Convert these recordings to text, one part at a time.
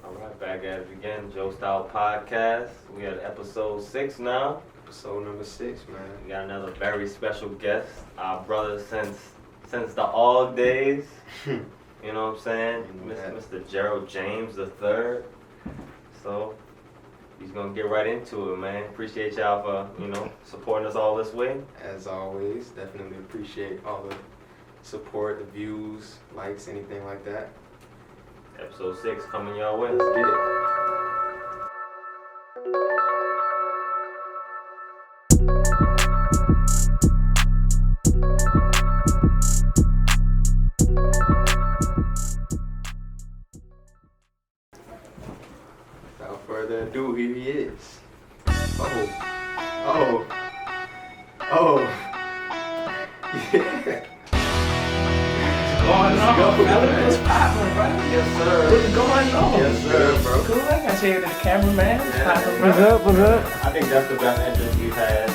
Alright, back at it again, Joced Out Podcast. We at episode 6 now. Episode number 6, man. We got another very special guest. Our brother since the old days. You know what I'm saying? Mr. Jerald James the third. So he's gonna get right into it, man. Appreciate y'all for, supporting us all this way. As always, definitely appreciate all the support, the views, likes, anything like that. Episode 6 coming your way. Let's get it. Without further ado, here he is. Oh. Yeah. Going on, brother? What's poppin', bro? Yes, sir. What's going on? Yes, sir, bro. Cool, I got you the cameraman. What's poppin', bro? What's up? I think that's the best entrance we've had.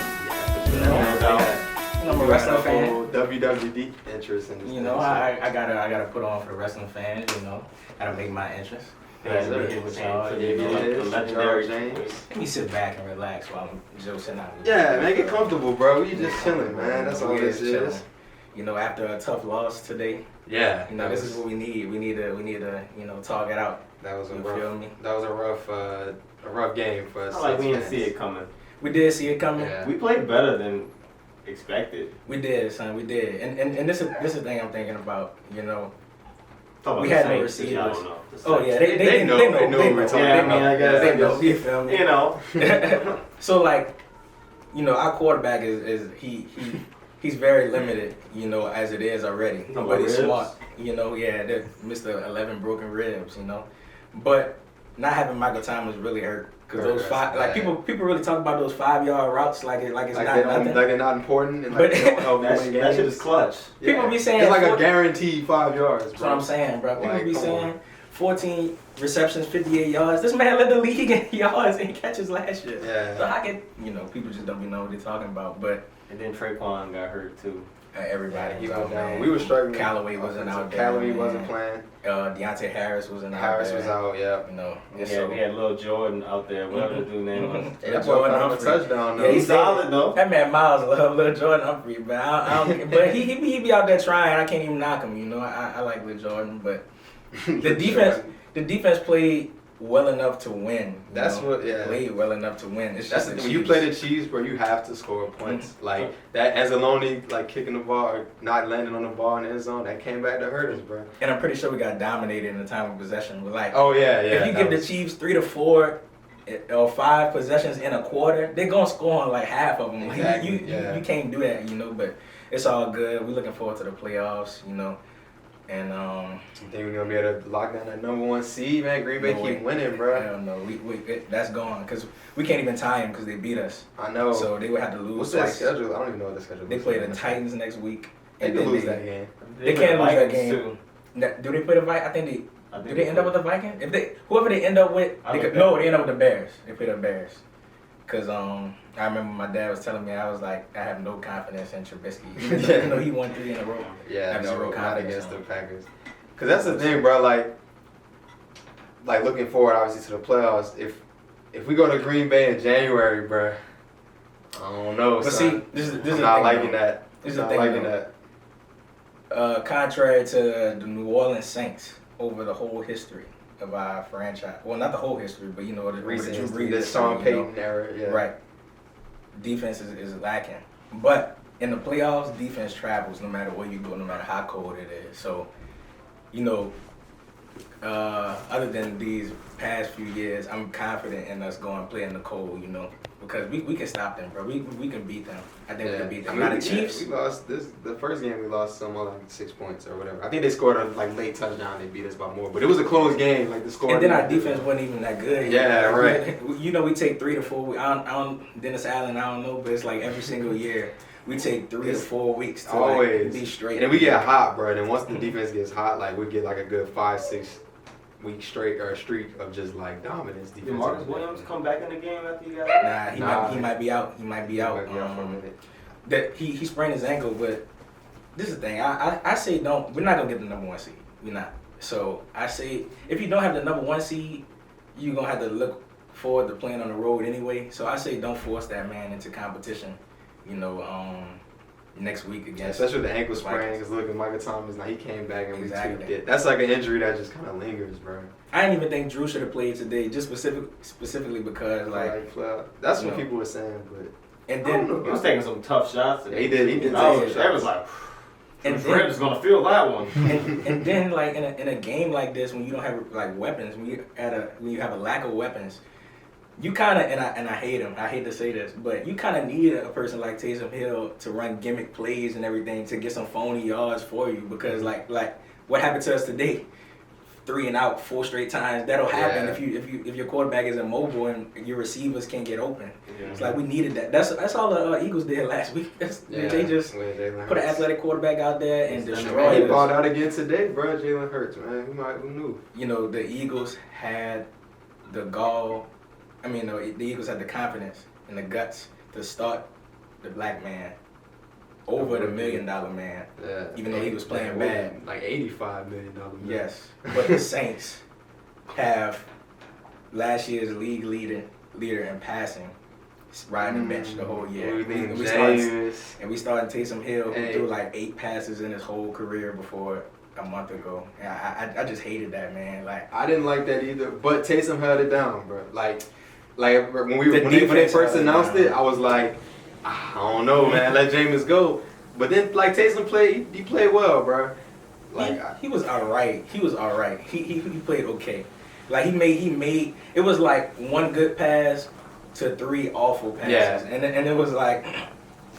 I'm a wrestling fan. WWD interest in this. You know, I gotta put on for the wrestling fans. You know, gotta make my entrance. Yes, sir. Be here with y'all. The legendary James. Let me sit back and relax while I'm jocing out. Yeah, make it comfortable, bro. You just chilling, man. That's all this is. You know, after a tough loss today, Yeah. this is what we need. We need to, talk it out. That was a You rough. feel me? That was a rough game for us. I like we didn't see it coming. We did see it coming. Yeah. We played better than expected. We did, son. We did. And this is the thing I'm thinking about. You know. Talking We about had the no Saints, 'cause y'all receivers. don't know. The Oh Saints. yeah, they know. They know what we're talking about. I guess They know. You feel me? You know. So like, our quarterback is he's very limited, as it is already. No But he's ribs. smart. The Mr. 11 broken ribs. But not having Michael Thomas really hurt because those five, like people really talk about those 5-yard routes like it's Like not they're nothing. like they're not important and But- like they don't help you That win shit games. is clutch. People be saying it's like a 40 guaranteed 5 yards, That's what I'm bro. saying, bro. People Like, be come saying on. 14 receptions, 58 yards. This man led the league in yards and catches last year. Yeah. So I get, people just don't be know what they're talking about. But And then Traquan got hurt too. everybody He was went out, down. man. We were struggling. Callaway wasn't out there. Callaway man. wasn't playing. Deontay Harris wasn't out Harris there. was out. Yeah. We So, had Lil Jordan out there, whatever the dude name was. Hey, that boy caught him a touchdown though. Yeah, He's solid though. that man Miles love Lil Jordan Humphrey, but I don't. But he be out there trying. I can't even knock him. I like Lil Jordan, but the defense played well enough to win. That's what. Yeah. Played well enough to win. It's That's just when you play the Chiefs, bro. You have to score points. Like that, Anzalone, like kicking the ball or not landing on the ball in the end zone, that came back to hurt us, bro. And I'm pretty sure we got dominated in the time of possession. We're like, Oh yeah. if you give the Chiefs 3 to 4 or 5 possessions in a quarter, they're gonna score on like half of them. Exactly, You can't do that, But it's all good. We're looking forward to the playoffs, And I think we're gonna be able to lock down that number 1 seed, man. Green Bay keep winning, bro. I don't know. That's gone because we can't even tie them because they beat us. I know. So they would have to lose. What's that twice. schedule? I don't even know what the schedule is. They play the Titans next week. They and could then lose that game. They can't lose that Vikings, game. too. Do they play the Vikings? I think they. I think Do they end up with the Vikings? Whoever they end up with, I they like no, they end up with the Bears. They play the Bears. Cause I remember my dad was telling me I was like I have no confidence in Trubisky. Even though he won 3 in a row. I Yeah, have no, zero not confidence against in the him. Packers. Cause that's the thing, bro. Like looking forward, obviously, to the playoffs. If we go to Green Bay in January, bro, I don't know. But son. see, this is I'm the not thing, liking though. that. This is Not the thing, liking though. that. Contrary to the New Orleans Saints over the whole history of our franchise. Well, not the whole history, but the Recent Drew history, Brees this Sean history, Payton era, yeah. Right. Defense is lacking. But in the playoffs, defense travels no matter where you go, no matter how cold it is. So, other than these past few years, I'm confident in us going play in the cold, because we can stop them, bro. We can beat them. I think we can beat them. Now the Chiefs. We lost the first game. We lost somewhere like 6 points or whatever. I think they scored a late touchdown. They beat us by more, but it was a close game. Like the score. And then our defense wasn't even that good. Yeah, right. We take 3 to 4 weeks. I don't Dennis Allen, I don't know, but it's like every single year we take 3 to 4 weeks to always be straight. And then we get hot, bro. And once the defense gets hot, like we get like a good 5-6 week straight or streak of just like dominance. Did Marcus Williams come back in the game after you got? He might be out. He might be out. For a minute. That he sprained his ankle, but this is the thing. I say don't. We're not gonna get the number 1 seed. We're not. So I say if you don't have the number 1 seed, you're gonna have to look forward to playing on the road anyway. So I say don't force that man into competition. Next week against. Especially with the ankle sprain, because look at Michael Thomas. Now he came back and Exactly. retweaked it. That's like an injury that just kind of lingers, bro. I didn't even think Drew should have played today, just specifically because that's what people were saying, but. And I don't know. then He was taking some tough shots. He did. He did. That was like. And Fred's gonna feel that one. and then like in a game like this, when you don't have like weapons, when you have a lack of weapons, you kind of and I hate him. I hate to say this, but you kind of need a person like Taysom Hill to run gimmick plays and everything to get some phony yards for you, because like what happened to us today, 3 and out 4 straight times. That'll happen if your quarterback is immobile and your receivers can't get open. Yeah. It's like we needed that. That's all the Eagles did last week. They just put an athletic quarterback out there and destroy it. He balled out again today, bro. Jalen Hurts, man. Who knew? The Eagles had the gall. The Eagles had the confidence and the guts to start the black man over the $1 million man. Yeah. Even though he was playing bad. Like $85 million man. Yes. But the Saints have last year's league leader in passing, riding the bench the whole year. We started Taysom Hill, who threw like 8 passes in his whole career before a month ago. And I just hated that, man. Like, I didn't like that either, but Taysom held it down, bro. Like when they first announced it, I was like, I don't know, man. Let Jameis go. But then like Taysom played, he played well, bro. Like he was alright. He played okay. Like he made it was like 1 good pass to 3 awful passes. Yeah. And it was like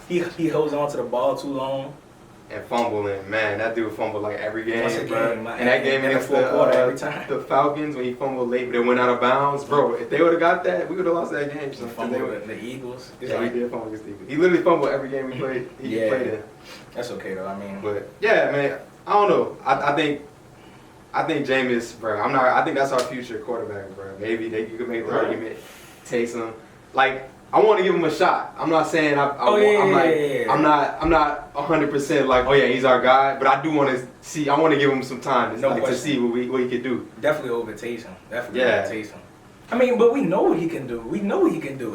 he holds on to the ball too long. And fumbling, man, that dude fumbled like every game, bro. And that game against the Falcons when he fumbled late, but they went out of bounds, bro. If they would have got that, we would have lost that game. So the Eagles. He did fumble against the Eagles. He literally fumbled every game we played. He played in. That's okay though. But yeah, man, I don't know. I think Jameis, bro. I think that's our future quarterback, bro. Maybe you could make the argument, Taysom, like. I want to give him a shot. I'm not saying I'm not 100% like, oh yeah, he's our guy, but I do want to see. I want to give him some time to see what he could do. Definitely over Taysom. Over Taysom. But we know what he can do.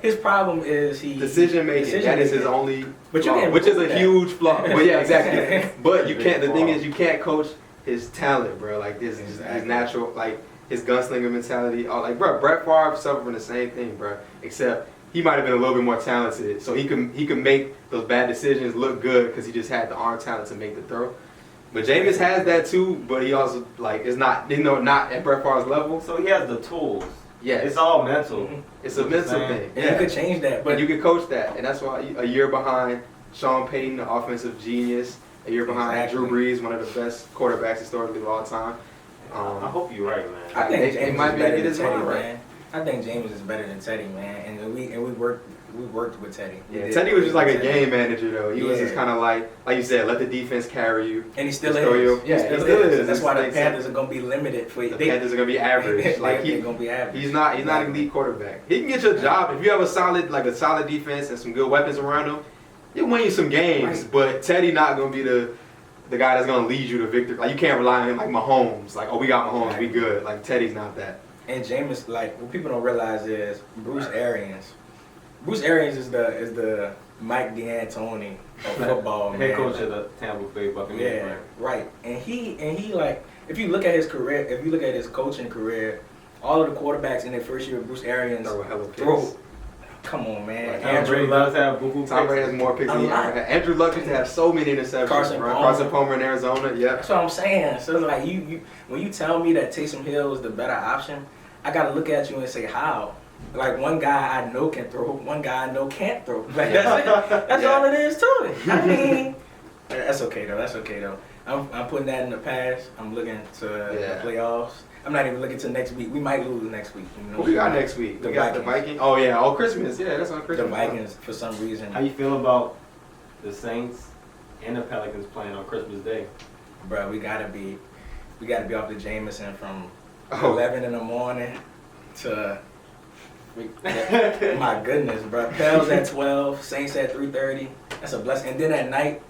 His problem is decision making. That is his only flaw, which is a huge flaw. But yeah, exactly. But you can't. The thing is, you can't coach his talent, bro. Like his natural, like his gunslinger mentality. Like, bro, Brett Favre suffered from the same thing, bro. Except he might have been a little bit more talented, so he can make those bad decisions look good because he just had the arm talent to make the throw. But Jameis has that too, but he also is not not at Brett Favre's level. So he has the tools. Yeah, it's all mental. Mm-hmm. It's a mental thing. Yeah, you could change that, but you could coach that, and that's why a year behind Sean Payton, the offensive genius, a year behind Drew Brees, one of the best quarterbacks historically of all time. I hope you're right, man. I think James might be able to get his mind right. I think James is better than Teddy, man, and we worked with Teddy. Yeah, Teddy was just like a game manager, though. He was just kind of like you said, let the defense carry you. And he still is. He still is. That's why the Panthers are gonna be limited for you. The Panthers are gonna be average. Like they're gonna be average. He's not an elite quarterback. He can get you a job if you have a solid defense and some good weapons around him. He'll win you some games, but Teddy not gonna be the guy that's gonna lead you to victory. Like you can't rely on him like Mahomes. Like, oh, we got Mahomes, we good. Like Teddy's not that. And Jameis, like, what people don't realize is Bruce Arians. Bruce Arians is the Mike D'Antoni of football, head coach of the Tampa Bay Buccaneers. Yeah, right. And he like, if you look at his career, if you look at his coaching career, all of the quarterbacks in their first year of Bruce Arians throw. Come on, man. Like Andrew Luck Tom Brady has more picks than he ever had. Andrew Luck used to have so many interceptions. Carson Palmer in Arizona. Yeah. That's what I'm saying. So like you when you tell me that Taysom Hill is the better option, I gotta look at you and say how. Like one guy I know can throw, one guy I know can't throw. Like that's it. That's all it is to it. I mean, that's okay though. I'm putting that in the past. I'm looking to the playoffs. I'm not even looking to next week. We might lose next week. You know? Who we got next week? We got the Vikings. Oh yeah, Christmas. Yeah, that's on Christmas. The Vikings for some reason. How you feel about the Saints and the Pelicans playing on Christmas Day? Bro, we gotta be off the Jameson from 11 in the morning to. My goodness, bro. Pels at 12, Saints at 3:30. That's a blessing. And then at night,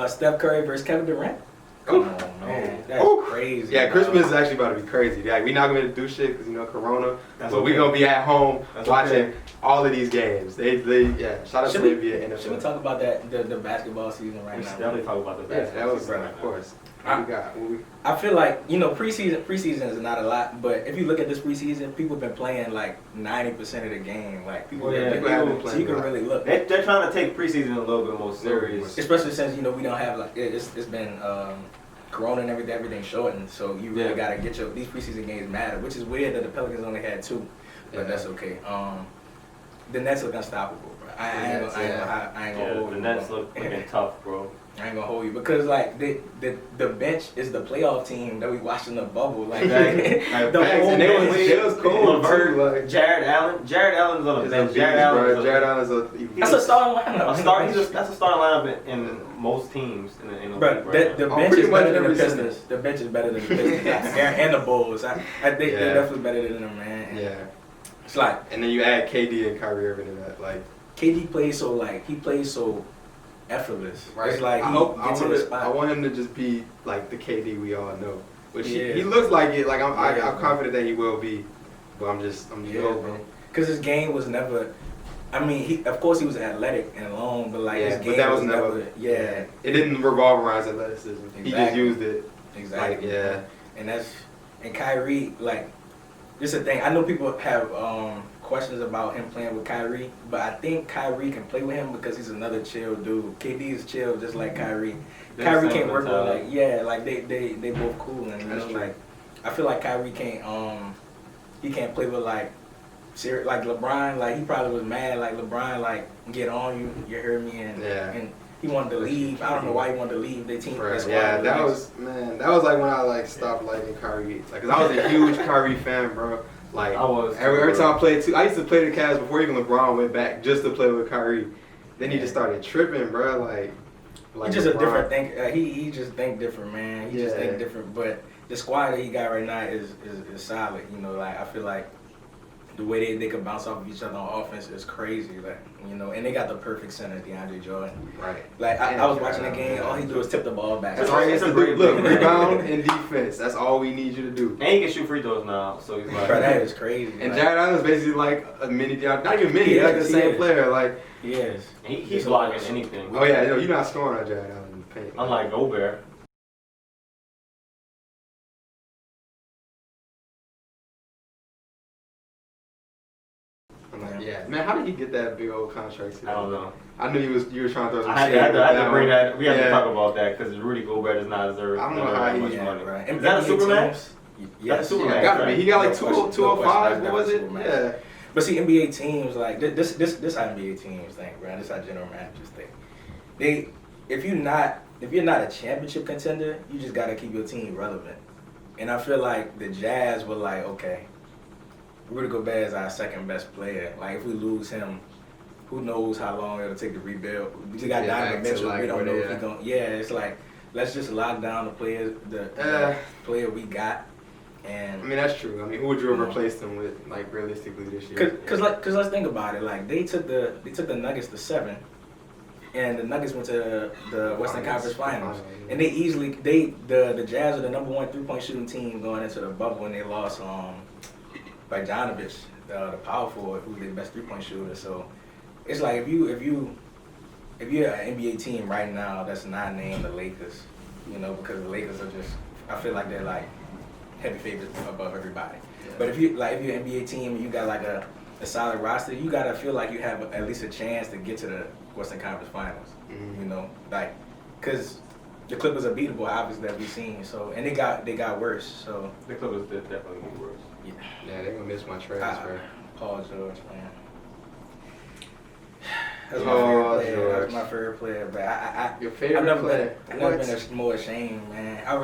Steph Curry versus Kevin Durant. Come on, man. That's crazy. Yeah, Christmas is actually about to be crazy. Like, we're not going to do shit because, Corona. But we're going to be at home watching all of these games. Shout out to the NBA NFL. Should we talk about the basketball season right now? We should definitely talk about the basketball season right now. Of course. I feel like, preseason is not a lot, but if you look at this preseason, people have been playing like 90% of the game. Like, people have been playing, so you can really look. They're trying to take preseason a little bit more serious. Especially since, we don't have, like, it's been Corona and everything shortened, so you really got to get these preseason games matter, which is weird that the Pelicans only had 2, but that's okay. The Nets look unstoppable, bro. I ain't gonna hold you. The Nets looking tough, bro. I ain't gonna hold you because like the bench is the playoff team that we watched in the bubble. Like the whole bench. was cool too. Like Jerald Allen's on the bench. Jerald Allen's that's a starting lineup. That's a starting lineup in most teams in the league. But the bench is better than the Pistons. The bench is better than the Pistons and the Bulls. I think they're definitely better than them, man. Yeah. It's like, and then you add KD and Kyrie Irving to that. Like KD plays so effortless. Right. It's like I want him to just be like the KD we all know. Which he looks like it. Like I'm confident that he will be. But I'm just hoping. Because his game was never. I mean, of course he was athletic and long, but like his game but that was never. It didn't revolve around his athleticism. Exactly. He just used it. Exactly. Like, And Kyrie, like, this is the thing. I know people have questions about him playing with Kyrie, but I think Kyrie can play with him because he's another chill dude. KD is chill just like Kyrie. Kyrie can't work with they both cool, and like I feel like Kyrie can't he can't play with like LeBron. Like he probably was mad like LeBron like get on you heard me and he wanted to leave. I don't know why he wanted to leave. Their team. That was like when I like stopped liking Kyrie. Like, cause I was a huge Kyrie fan, bro. Like I was every time I played I used to play the Cavs before even LeBron went back just to play with Kyrie. Then he just started tripping, bro. Like he's just LeBron. a different think. He just think different, man. He just think different. But the squad that he got right now is solid. Like I feel like the way they can bounce off of each other on offense is crazy. Like and they got the perfect center, DeAndre Jordan. Right. Like I was watching the game. All he do is tip the ball back. That's all he has to do. Look, rebound and defense. That's all we need you to do. And he can shoot free throws now, so he's like. Bro, that is crazy. And Jerald Allen's basically like a mini, not even mini, like the same player. Like yes, he's blocking anything. Oh yeah, you're not scoring on Jerald Allen in the paint. Unlike Gobert. Yeah, man, how did he get that big old contract? I don't know. I knew you were trying to throw some I had to bring that. We have to talk about that because Rudy Gobert does not deserve. I don't know how much he money. Right. Is that a Superman? Yes, Superman. Gotta be. He got like 205. What was it? Yeah. But see, NBA teams like this how NBA teams think, bro. This how general managers think. If you're not a championship contender, you just gotta keep your team relevant. And I feel like the Jazz were like, okay, Rudy Gobert is our second best player. Like if we lose him, who knows how long it'll take to rebuild. We just got Donovan Mitchell. We don't know if he's going. Yeah, it's like let's just lock down the players, the player we got. And I mean that's true. I mean, who would you have replaced them with, like realistically this year? Cause let's think about it. Like they took the Nuggets to 7, and the Nuggets went to the Western Conference Finals, and they easily the Jazz are the number 1 3-point shooting team going into the bubble, and they lost by Bogdanovich, the power forward, who's the best 3-point shooter. So it's like if you're an NBA team right now that's not named the Lakers, because the Lakers are just, I feel like they're like heavy favorites above everybody. Yeah. But if you're an NBA team and you got like a solid roster, you gotta feel like you have at least a chance to get to the Western Conference Finals. Mm-hmm. Cause the Clippers are beatable, obviously, that we've seen. So and they got worse. So the Clippers did definitely get worse. Yeah, they're gonna miss my transfer. Paul George, man. That's my favorite player. That's my favorite player, but your favorite player? I've never been more ashamed, man. I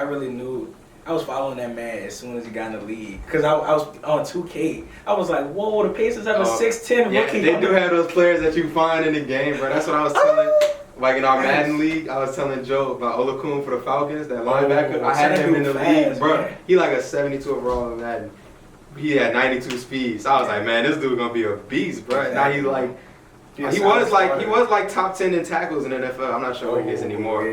really knew. I was following that man as soon as he got in the league. Because I was on 2K. I was like, whoa, the Pacers have a 6'10" rookie. Yeah, they do have those players that you find in the game, bro. That's what I was telling. Like in our Madden league, I was telling Joe about Olakun for the Falcons, that linebacker. I had him in the league, bro. Man. He like a 72 overall in Madden. He had 92 speed. So I was like, man, this dude gonna be a beast, bro. Exactly. Now he's like, he was like top 10 in tackles in the NFL. I'm not sure what he is anymore,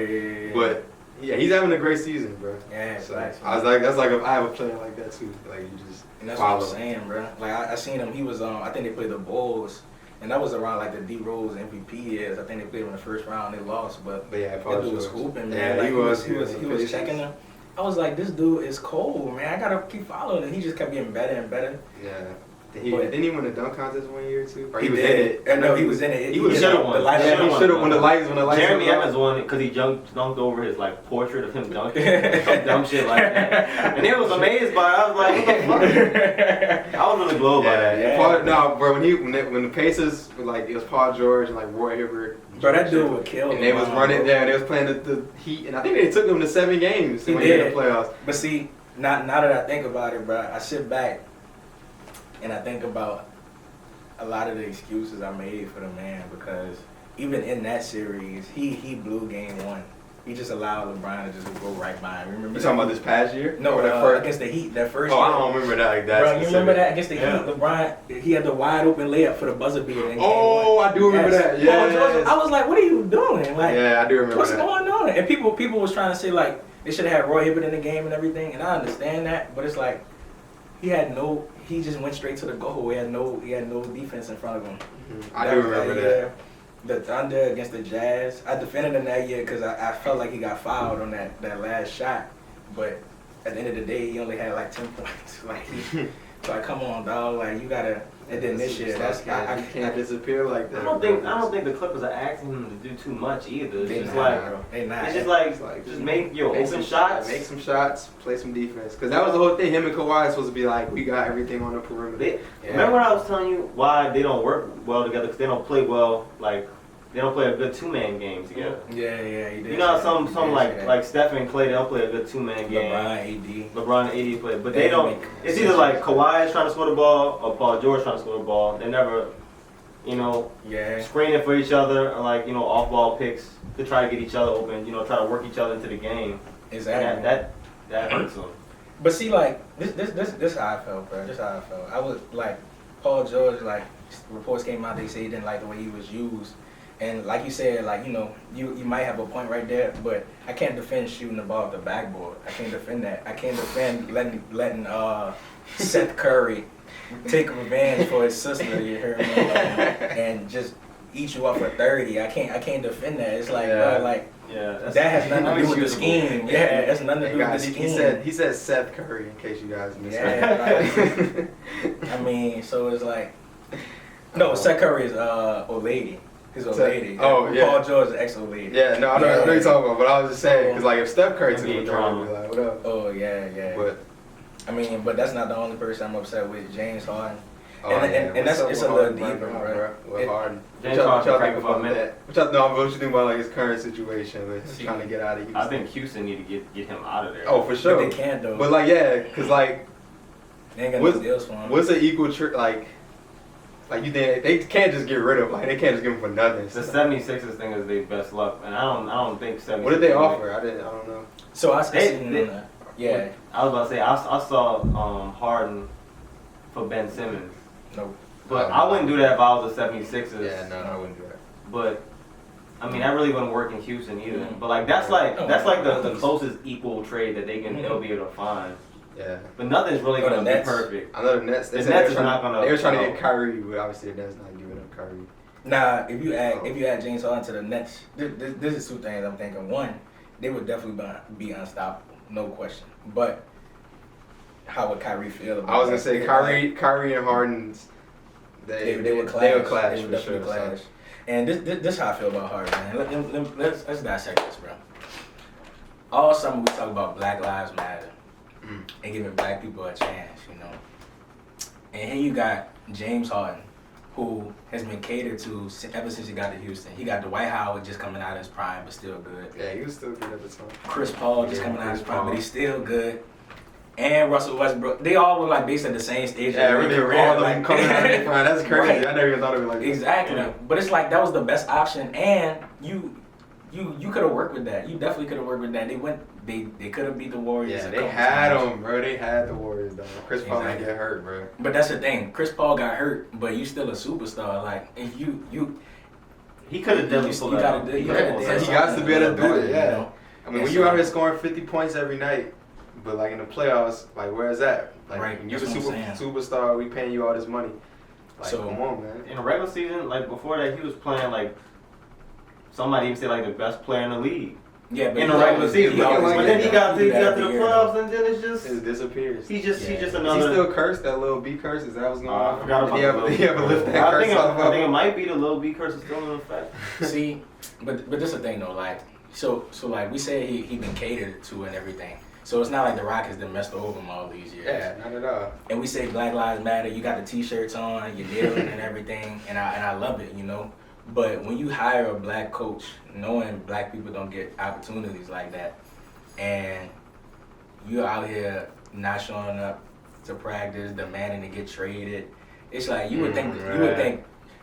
but Yeah, he's having a great season, bro. Yeah, so facts, I was like, that's like if I have a player like that too. Like you just and that's follow. what I'm saying, bro. Like I seen him. He was I think they played the Bulls, and that was around like the D Rose MVP years. I think they played him in the first round. They lost, but yeah, that dude was hooping, man. Yeah, like, he was checking him. I was like, this dude is cold, man. I gotta keep following him. He just kept getting better and better. Yeah. Didn't he win the dunk contest 1 year too? Or he was in it. No, he was in it. He should have won. Yeah, he should have won the lights when the lights. Jeremy Evans won it because he dunked over his like portrait of him dunking, some dumb shit like that. And they was amazed by it. I was like, what the fuck? I was really blown by that. Yeah. No, bro. When the Pacers were like it was Paul George and like Roy Hibbert. Bro, that dude would kill. And they was running there and they was playing the Heat and I think they took them to 7 games when they in the playoffs. But see, now that I think about it, bro, I sit back and I think about a lot of the excuses I made for the man because even in that series, he blew game 1. He just allowed LeBron to just go right by him. Remember? You talking about this past year? No, against the Heat, that first year. I don't remember that like that. Bro, you remember that against the Heat? LeBron, he had the wide open layup for the buzzer beater. In game 1. I do remember that. Yeah. I was like, what are you doing? Like, yeah, I do remember what's that. going on? And people was trying to say like they should have had Roy Hibbert in the game and everything, and I understand that, but it's like he just went straight to the goal. He had no defense in front of him. Mm-hmm. I do remember that. The Thunder against the Jazz. I defended him that year because I felt like he got fouled on that last shot. But at the end of the day, he only had like 10 points. So come on, dog. Like you gotta. And then this year, I can't disappear like that. I don't think the Clippers are asking him to do too much either. It's just just make your open shots. Make some shots, play some defense. Because that was the whole thing. Him and Kawhi supposed to be like, we got everything on the perimeter. Remember when I was telling you why they don't work well together? Because they don't play well. Like they don't play a good 2-man game together. Yeah, you did. You know, some like Steph and Clay, they don't play a good 2-man game. LeBron, AD play, but they don't. It's either like Kawhi is trying to score the ball or Paul George trying to score the ball. They never, screening for each other or like off-ball picks to try to get each other open. Try to work each other into the game. Exactly. That hurts them. But see, like this how I felt, bro. This how I felt. I was like Paul George. Like reports came out, they say he didn't like the way he was used. And like you said, like, you might have a point right there, but I can't defend shooting the ball off the backboard. I can't defend that. I can't defend letting Seth Curry take revenge for his sister, you heard me, and just eat you up for 30. I can't defend that. It's like, bro, like that has nothing to do with the scheme. Yeah, that's nothing to do with the scheme. He said Seth Curry in case you guys missed that. I mean, so it's like, no, Seth Curry is old lady. His old lady. Oh, yeah. Paul George is ex-old lady. Yeah, no, I know what you're talking about, but I was just saying, because like if Steph Curry took him, I'd be like, what up? Oh, yeah. But that's not the only person I'm upset with. James Harden. And it's a little deeper, bro. With Harden. James Harden think about that? What you think about like his current situation with trying to get out of Houston? I think Houston need to get him out of there. Oh, for sure. But they can't though. But like, because like, they ain't got no deals for him. What's an equal like you think they can't just get rid of they can't just give him for nothing. The 76ers thing is their best luck, and I don't think 76ers. What did they offer? I don't know. So I was about to say I saw Harden for Ben Simmons. Nope. But I wouldn't do that if I was the 76ers. Yeah, no, I wouldn't do that. But I mean, that really wouldn't work in Houston either. Mm-hmm. But like that's like the closest equal trade that they'll be able to find. Yeah. But nothing's really going to be perfect. I know the Nets. The Nets are not going to. They were trying to get Kyrie, but obviously the Nets not giving up Kyrie. Nah, if you add James Harden to the Nets, this is two things I'm thinking. One, they would definitely be unstoppable, no question. But how would Kyrie feel about? I was gonna say Kyrie and Harden's. They would clash. They would clash for sure. Clash. And this how I feel about Harden, man. Let's dissect this, bro. All summer we talk about Black Lives Matter. And giving black people a chance, And here you got James Harden, who has been catered to ever since he got to Houston. He got Dwight Howard just coming out of his prime, but still good. Yeah, he was still good at the time. Chris Paul just coming out of his prime, but he's still good. And Russell Westbrook. They all were like based at the same stage. Yeah, really, all of them coming out of their prime. That's crazy. Right. I never even thought of it like that. Exactly. Yeah. But it's like that was the best option, and you could have worked with that. You definitely could have worked with that. They could have beat the Warriors. Yeah, they had them, bro. They had the Warriors, though. Chris Paul might get hurt, bro. But that's the thing. Chris Paul got hurt, but you still a superstar. Like, if you he could have done it. He got to be able to do it. Yeah. I mean, when you out here scoring 50 points every night, but like in the playoffs, like where's that? Like right. you're the superstar, we paying you all this money. Like, so come on, man. In the regular season, like before that, he was playing like somebody even say like the best player in the league. Yeah, but in the regular season, but then he got to the playoffs and then it disappears. He's just another. Is he still cursed? That little B curse? Is that what's going on? I forgot about Did he ever lift that curse off? I think it might be the little B curse is still in effect. See, but this is the thing though, like so like we said he been catered to and everything. So it's not like the Rockets that messed over him all these years. Yeah, not at all. And we say Black Lives Matter. You got the T-shirts on, you're kneeling and everything, and I love it, you know. But when you hire a black coach, knowing black people don't get opportunities like that, and you're out here not showing up to practice, demanding to get traded, it's like you would think the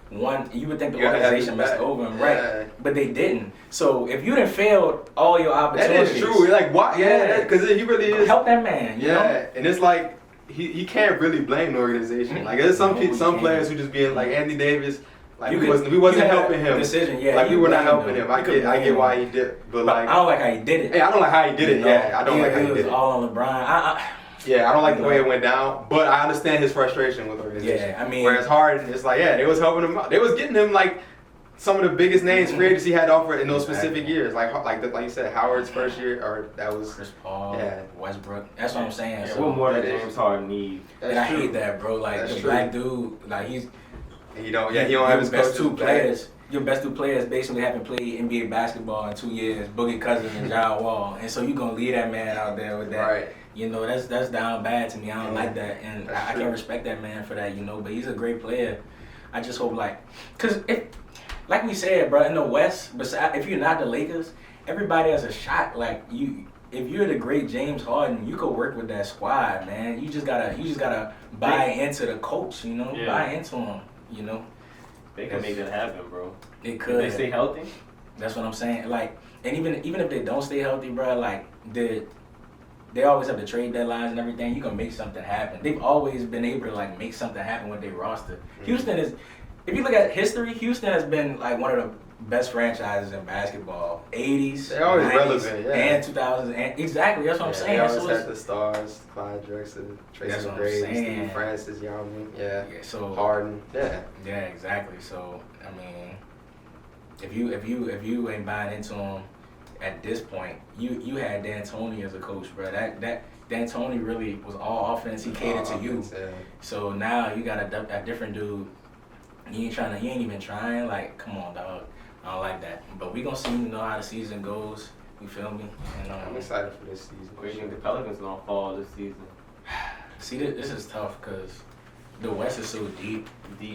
organization messed over him, right? But they didn't. So if you done failed all your opportunities, that is true. Like why? Yeah, because he really is. Help that man. You know? And it's like he can't really blame the organization. Like there's some players who just being like Anthony Davis. Like we wasn't helping him. Decision, like we were not helping him. I get why he did, but like I don't like how he did it. Hey, I don't like how he did it. Yeah, I don't like how he did it. It was all on LeBron. I don't like the way it went down, but I understand his frustration with the organization. Yeah, I mean, whereas Harden, it's like they was helping him out. They was getting him like some of the biggest names free agency had to offer in those specific years. Like you said, Howard's first year, or that was Chris Paul, Westbrook. That's what I'm saying. Yeah, what more did James Harden need? And I hate that, bro. Like the black dude, like he's. He don't have his best two players. Your best two players basically haven't played NBA basketball in 2 years, Boogie Cousins and John Wall, and so you gonna leave that man out there with that. Right. You know, that's down bad to me. I don't like that, and I can't respect that man for that. You know, but he's a great player. I just hope cause like we said, bro, in the West, if you're not the Lakers, everybody has a shot. Like if you're the great James Harden, you could work with that squad, man. You just gotta buy into the coach. You know, buy into him. You know, they can make that happen, bro. It could. If they stay healthy. That's what I'm saying. Like, and even if they don't stay healthy, bro, like they always have the trade deadlines and everything. You can make something happen. They've always been able to like make something happen with their roster. Mm-hmm. Houston is, if you look at history, Houston has been like one of the best franchises in basketball. 80s, they're always 90s, relevant, and 2000s, and exactly. That's what I'm saying. They always had the stars, Clyde Drexler, Tracy McGrady, Steve Francis, yeah. So Harden, yeah, exactly. So I mean, if you ain't buying into him at this point, you had D'Antoni as a coach, bro. That D'Antoni really was all offense. He catered to you. Yeah. So now you got a different dude. You ain't even trying. Like, come on, dog. I don't like that. But we gonna see, how the season goes. You feel me? And, I'm excited for this season. Where do you think the Pelicans gonna fall this season? See, this is tough because the West is so deep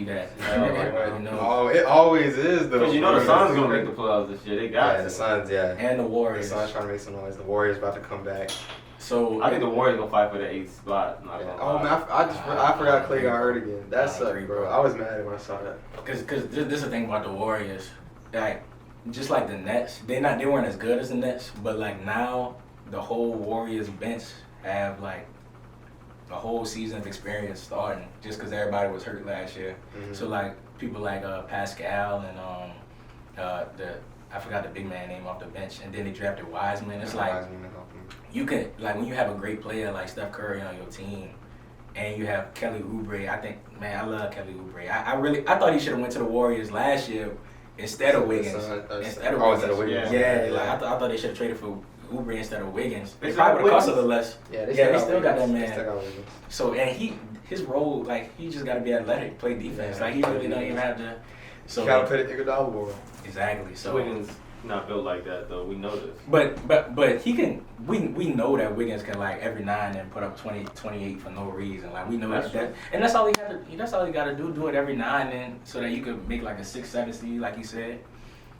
that it always is though. Because the Suns gonna make the playoffs this year. They got the Suns, and the Warriors. The Suns trying to make some noise. The Warriors about to come back. So I think the Warriors gonna fight for the 8th spot. Oh man, I forgot Clay got hurt again. That sucked, bro. I was mad when I saw that. Because this is the thing about the Warriors, like just like the Nets, they weren't as good as the Nets, but like now the whole Warriors bench have like a whole season of experience starting just because everybody was hurt last year. Mm-hmm. So like people like Pascal and I forgot the big man name off the bench, and then they drafted Wiseman. It's like you can when you have a great player like Steph Curry on your team, and you have Kelly Oubre. I love Kelly Oubre. I thought he should have went to the Warriors last year instead of Wiggins. Instead of Wiggins. Yeah. Like I thought they should have traded for Oubre instead of Wiggins. It probably would have cost a little less. Yeah, they still got that man. So his role, he just got to be athletic, play defense. He really don't even have to. So you gotta put it Iguodala ball. Exactly. So Wiggins not built like that though. We know this. But he can. We know that Wiggins can every now and then put up 20, 28 for no reason. We know that, and that's all he had to. That's all he got to do. Do it every now and then so that you could make a 6-7 seed, like he said.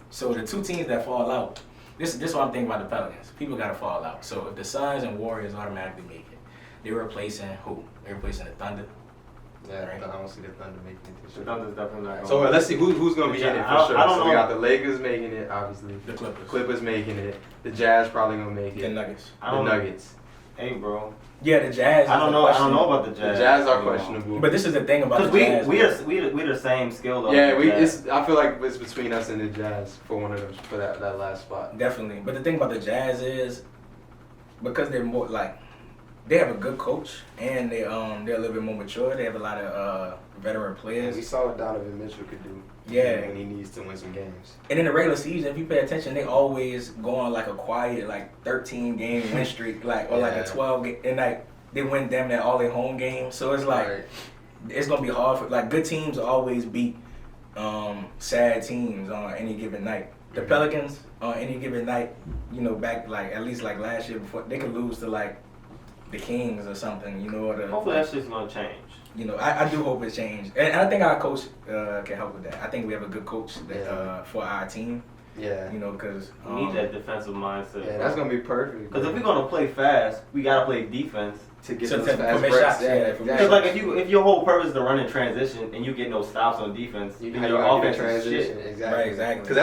So the two teams that fall out. This is what I'm thinking about the Pelicans. People got to fall out. So if the Suns and Warriors automatically make it, they're replacing who? They're replacing the Thunder. Yeah, right. I don't see the Thunder making it. The Thunder's definitely not going. So let's see who's going to be in it for sure. I don't know. We got the Lakers making it, obviously. The Clippers. Clippers making it. The Jazz probably going to make it. The Nuggets. The Nuggets. Hey, bro. Yeah, the Jazz. I don't know about the Jazz. The Jazz are questionable. But this is the thing about the Jazz. Because we the same skill though. Yeah, I feel like it's between us and the Jazz for one of them for that last spot. Definitely. But the thing about the Jazz is because they're more like they have a good coach and they're a little bit more mature. They have a lot of veteran players. We saw what Donovan Mitchell could do. Yeah. When he needs to win some games. And in the regular season, if you pay attention, they always go on like a quiet, like 13 game win streak, like or like a 12 game, and like they win damn near all their home games. So it's like it's gonna be hard for like good teams always beat sad teams on any given night. The Pelicans on any given night, you know, back like at least like last year before they could lose to like the Kings or something, you know. Or the, hopefully that shit's gonna change. You know, I do hope it changes, and I think our coach can help with that. I think we have a good coach that, for our team. Yeah. You know, because we need that defensive mindset. Yeah, that's gonna be perfect. Because if we're gonna play fast, we gotta play defense to get those fast breaks. Shots, because like if your whole purpose is to run in transition and you get no stops on defense, then your offense is shit. Exactly. Right, exactly. Because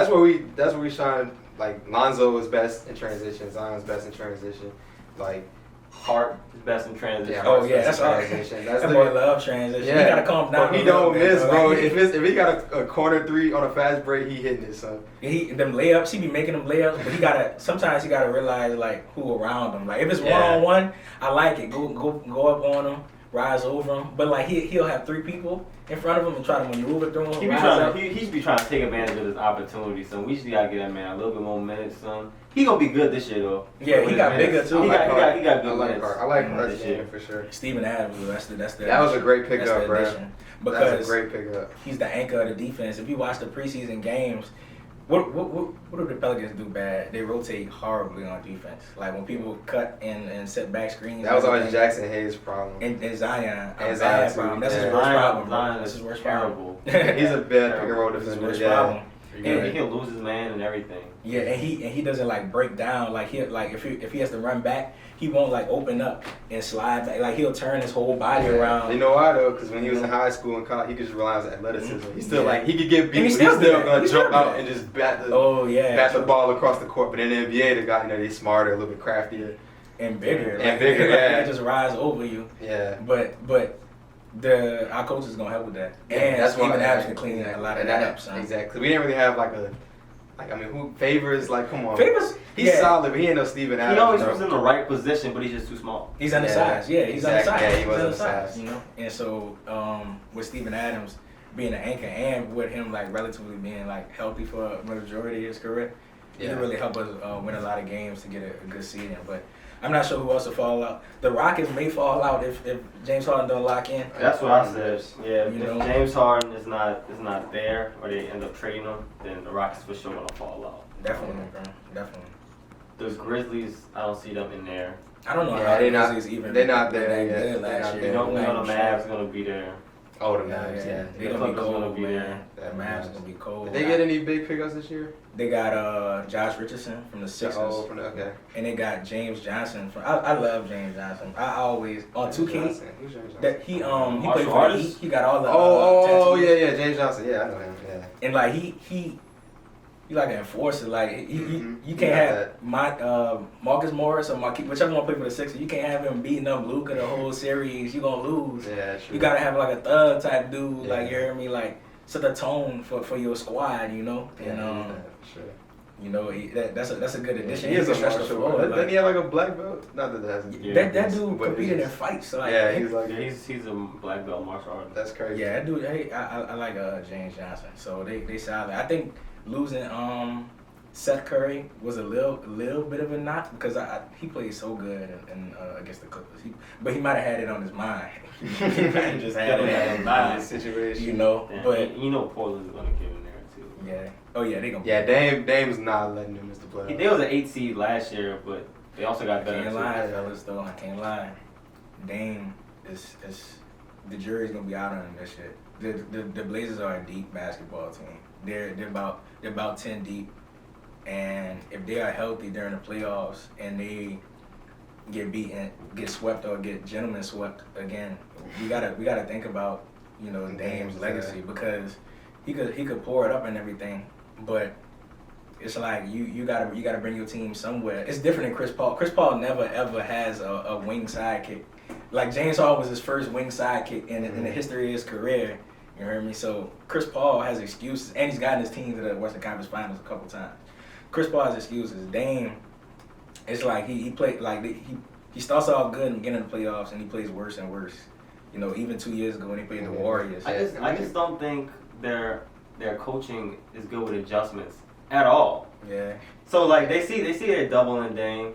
that's where we shine. Like Lonzo is best in transition. Zion's best in transition. Like. Hart is best in transition. Yeah, that's transition. That boy love transition. Yeah. He gotta calm down. But he don't miss, bro. If he got a corner three on a fast break, he hitting it, son. Them layups, he be making them layups, but sometimes he gotta realize like who around him. Like if it's 1-on-1, I like it. Go up on him, rise over him. But like he'll have 3 people in front of him and try to maneuver through him. He be trying to take advantage of his opportunity, son. We just gotta get that man a little bit more minutes, son. He gonna be good this year though. Yeah, he got bigger too. He got good minutes. I like Hardesty this year for sure. Steven Adams, that was a great pickup, bro. Because that's a great pickup. He's the anchor of the defense. If you watch the preseason games, what do the Pelicans do bad? They rotate horribly on defense. Like when people cut and set back screens. That was always Jackson Hayes' problem. And Zion. And Zion problem. That's his worst problem. That's his worst problem. He's a bad pick and roll defender. His worst problem. And he'll lose his man and everything. Yeah, and he doesn't like break down. Like if he has to run back, he won't like open up and slide back. Like he'll turn his whole body around. You know why though? Because when he was in high school and college, he could just rely on his athleticism. He's still like he could get beat, but he's still gonna jump out and just bat the ball across the court. But in the NBA, the guy they smarter, a little bit craftier, and bigger. Yeah, they just rise over you. Yeah, but. Our coach is gonna help with that, and that's Steven Adams can clean a lot of that up. Son. Exactly. We didn't really have who Favors? Like, come on. Favors, he's solid, but he ain't no Steven Adams. He always was in the right position, but he's just too small. He's undersized. Yeah, he's undersized. Yeah, he was undersized. You know, and so with Steven Adams being an anchor and with him like relatively being like healthy for a majority of his career, he really helped us win a lot of games to get a good season. But I'm not sure who else will fall out. The Rockets may fall out if James Harden don't lock in. That's what I said. Yeah, if James Harden is not there, or they end up trading him, then the Rockets for sure gonna fall out. Definitely, bro. Definitely. The Grizzlies, I don't see them in there. I don't know how the Grizzlies even. They're not there yet. Last year. You know the Mavs gonna be there. Oh, the Mavs, yeah. They're gonna be cold, man. The Mavs gonna be cold. Did they get any big pickups this year? They got Josh Richardson from the Sixers. Oh, okay. And they got James Johnson from. I love James Johnson. I always on 2K. Who's James Johnson? That he played for the Heat. He got all the. Oh yeah, James Johnson. Yeah, I know him. Yeah. And like he like an enforcer. Like you can't have Marcus Morris or whichever one play for the Sixers. You can't have him beating up Luka the whole series. You gonna lose. Yeah, true. You gotta have like a thug type dude. Like you hear me, like set the tone for your squad. You know. And sure. You know that's a good addition. He is a martial. Then he had like a black belt. Not that that's that dude competed in fights. So like, he's a black belt martial artist. That's crazy. Yeah, that dude. Hey, I like James Johnson. So they solid. I think losing Seth Curry was a little bit of a knock because he played so good against the Clippers. But he might have had it on his mind. He just had it on his mind. Situation. You know, but Portland's gonna get in there too. Yeah. Oh yeah, they gonna. Yeah, Dame's not letting him miss the playoffs. They was an 8 seed last year, but they also got better. I can't lie, fellas. Though I can't lie. Dame is the jury's gonna be out on him this year. The Blazers are a deep basketball team. They're about 10 deep, and if they are healthy during the playoffs and they get beaten, get swept or get gentlemen swept again, we gotta think about Dame's legacy because he could pour it up and everything, but it's like you gotta bring your team somewhere. It's different than Chris Paul. Chris Paul never ever has a wing sidekick. Like James Harden was his first wing sidekick in the history of his career. You heard me? So Chris Paul has excuses, and he's gotten his team to the Western Conference Finals a couple times. Chris Paul has excuses. Dame, it's like he played like he starts off good in the beginning of the playoffs, and he plays worse and worse. You know, even 2 years ago when he played the Warriors. I just don't think their coaching is good with adjustments at all. Yeah. So like they see they're doubling Dame.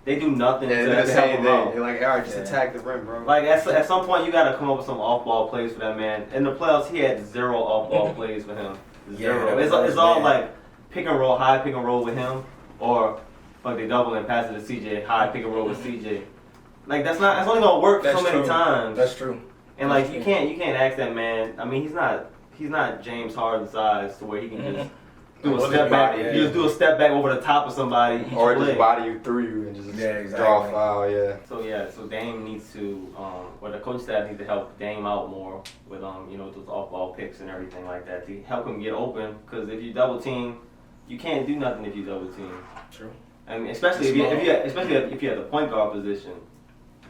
They do nothing to help him out. They're like, all right, just attack the rim, bro. Like at some point you got to come up with some off-ball plays for that man. In the playoffs, he had 0 off-ball plays for him. 0. It's all like pick and roll, high pick and roll with him, or like they double and pass it to CJ, high pick and roll with CJ. Like that's only gonna work so many times. That's true. And like you can't ask that man. I mean, he's not James Harden size to where he can just do a step back. You just do a step back over the top of somebody, or just body you through you and just draw a foul. Yeah. So Dame needs to, the coaching staff needs to help Dame out more with those off-ball picks and everything like that to help him get open. Because if you double team, you can't do nothing if you double team. True. I mean, especially if you have the point guard position,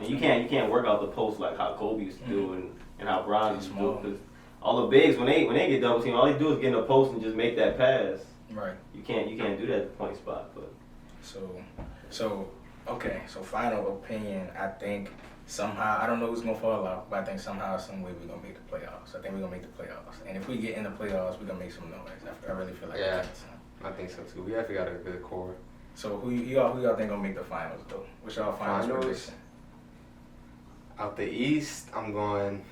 and you can't work out the post like how Kobe used to do and how Bron used to do. Because all the bigs when they get double team, all they do is get in the post and just make that pass. Right. You can't do that at the point spot. But so final opinion. I think somehow I don't know who's gonna fall out, but I think somehow some way we're gonna make the playoffs. I think we're gonna make the playoffs, and if we get in the playoffs, we're gonna make some noise. I really feel like that. I think so too. We actually got a good core. So who y'all think gonna make the finals though? What's y'all finals prediction? Out the East, I'm going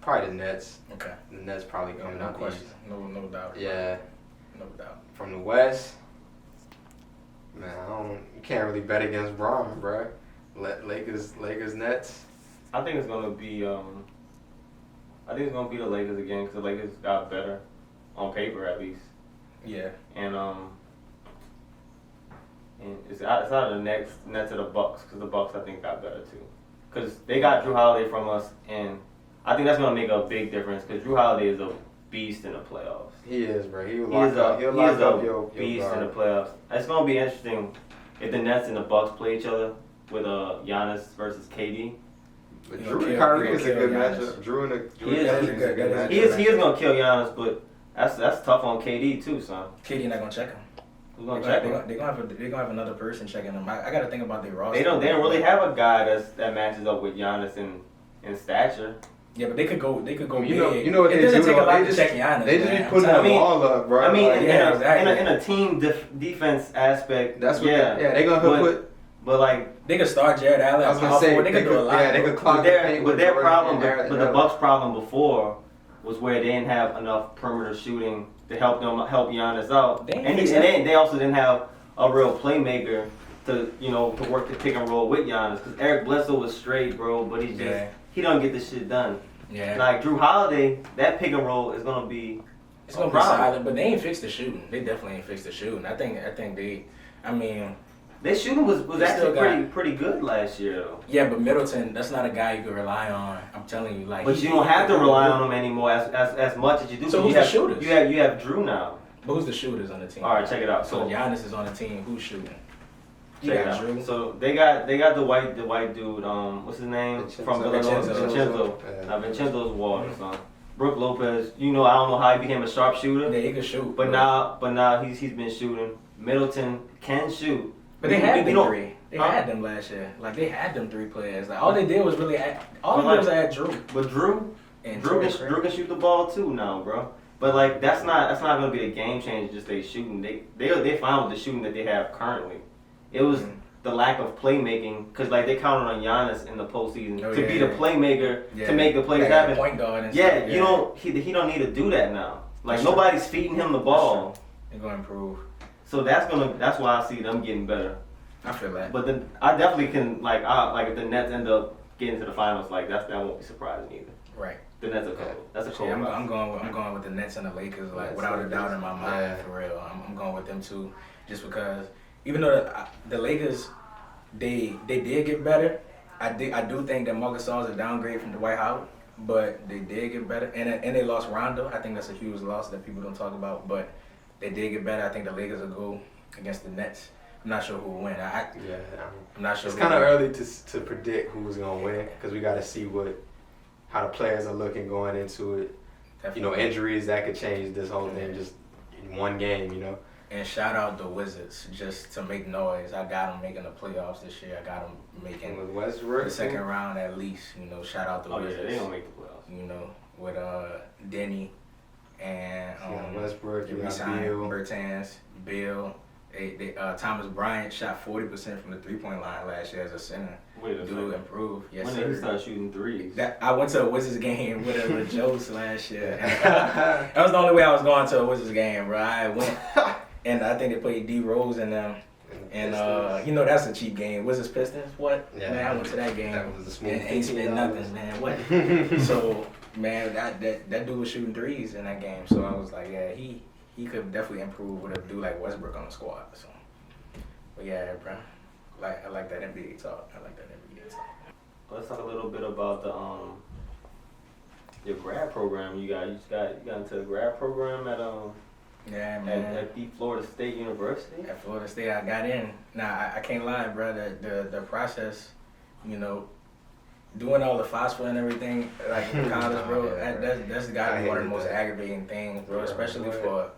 probably the Nets. Okay. The Nets probably coming out the East. No doubt. Yeah. No doubt. From the West, man, you can't really bet against Bron, bro. Lakers, Nets. I think it's gonna be the Lakers again because the Lakers got better on paper at least. Yeah. And it's out of the Nets to the Bucks because the Bucks I think got better too because they got Drew Holiday from us and I think that's gonna make a big difference because Drew Holiday is a beast in the playoffs. He is, bro. He'll He lock is up your beast guard. in the playoffs. It's gonna be interesting if the Nets and the Bucks play each other with Giannis versus KD. But Drew and Kyrie is a good matchup. He is gonna kill Giannis, but that's tough on KD too, son. KD not gonna check him. Who's gonna check him? They're gonna have another person checking him. I gotta think about their roster. They don't really have a guy that matches up with Giannis in stature. Yeah, but they could go big. You know what it they doesn't do? take a lot They to check Giannis. They just be putting the ball up, bro. I mean, like, in a team defense aspect, that's what they gonna put. But like they could start Jerald Allen. I was gonna say they could do a lot. Yeah, they could clock the paint. But their problem, but the Bucks' problem before was where they didn't have enough perimeter shooting to help Giannis out, they also didn't have a real playmaker to work the pick and roll with Giannis because Eric Bledsoe was straight, bro, but he don't get this shit done. Yeah. Like Drew Holiday, that pick and roll is gonna be. It's gonna be solid, but they ain't fixed the shooting. They definitely ain't fixed the shooting. I think their shooting was actually pretty good last year though. Yeah, but Middleton, that's not a guy you can rely on. I'm telling you, like. But you don't have to rely on him anymore as much as you do. So who's the shooters? You have Drew now. But who's the shooters on the team? All right, check it out. So Giannis is on the team. Who's shooting? Check it out. Drew. So they got the white dude. What's his name? From Villanova. Vincenzo. Now Vincenzo's water, son. Brooke Lopez. I don't know how he became a sharpshooter. Yeah, he can shoot. But now he's been shooting. Middleton can shoot. But they had them three. They had them last year. Like they had them 3 players. Like all they did was really add Drew. But Drew can shoot the ball too now, bro. But like that's not gonna be a game changer. Just they shooting. They fine with the shooting that they have currently. It was the lack of playmaking because like they counted on Giannis in the postseason to be the playmaker to make the plays happen. Point guard and stuff. He don't need to do that now. Like nobody's feeding him the ball. They're gonna improve. So that's why I see them getting better. I feel that. But then I definitely can like if the Nets end up getting to the finals, like that won't be surprising either. Right. The Nets are cold. That's a cold. I'm going with the Nets and the Lakers, like without a doubt in my mind, for real. I'm going with them too, just because even though the Lakers they did get better, I do think that Marc Gasol is a downgrade from Dwight Howard, but they did get better, and they lost Rondo. I think that's a huge loss that people don't talk about, but they did get better. I think the Lakers will go against the Nets. I'm not sure who will win. I'm not sure. It's kind of early to predict who's gonna win because we got to see how the players are looking going into it. Definitely. You know, injuries that could change this whole thing just in one game. You know. And shout out the Wizards just to make noise. I got them making the playoffs this year. I got them making the second round at least. You know, shout out the Wizards. Yeah, they don't make the playoffs. You know, with Denny and Westbrook, you got Bill, Bertans, Bill. Thomas Bryant shot 40% from the 3-point line last year as a center. Dude improved. Yes, when did he start shooting threes? I went to a Wizards game with a Joced last year. That was the only way I was going to a Wizards game, bro. I went, and I think they played D Rose and them. And you know that's a cheap game. Wizards Pistons, what? Yeah. Man, I went to that game. That was a smooth and ain't spent nothing, man. What? So man, that dude was shooting threes in that game. So I was like, yeah, he could definitely improve with a dude like Westbrook on the squad. So, but yeah, bro, I like that NBA talk. Let's talk a little bit about the your grad program. You got into a grad program at yeah, man. At Florida State University. At Florida State, I got in. Nah, I can't lie, bro. The process, you know, doing all the FOSFA and everything, like in college, bro. That's gotta be one of the most aggravating things, bro. Especially for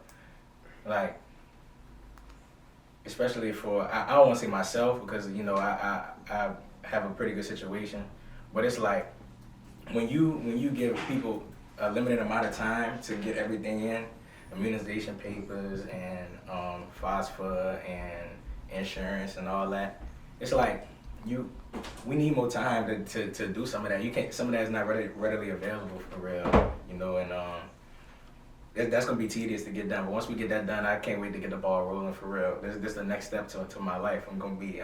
I don't want to say myself because you know I have a pretty good situation, but it's like when you give people a limited amount of time to get everything in, immunization papers and FOSFA and insurance and all that, it's like we need more time to do some of that. Some of that is not readily available for real, you know, and that's gonna be tedious to get done. But once we get that done, I can't wait to get the ball rolling for real. This is the next step to my life. I'm gonna be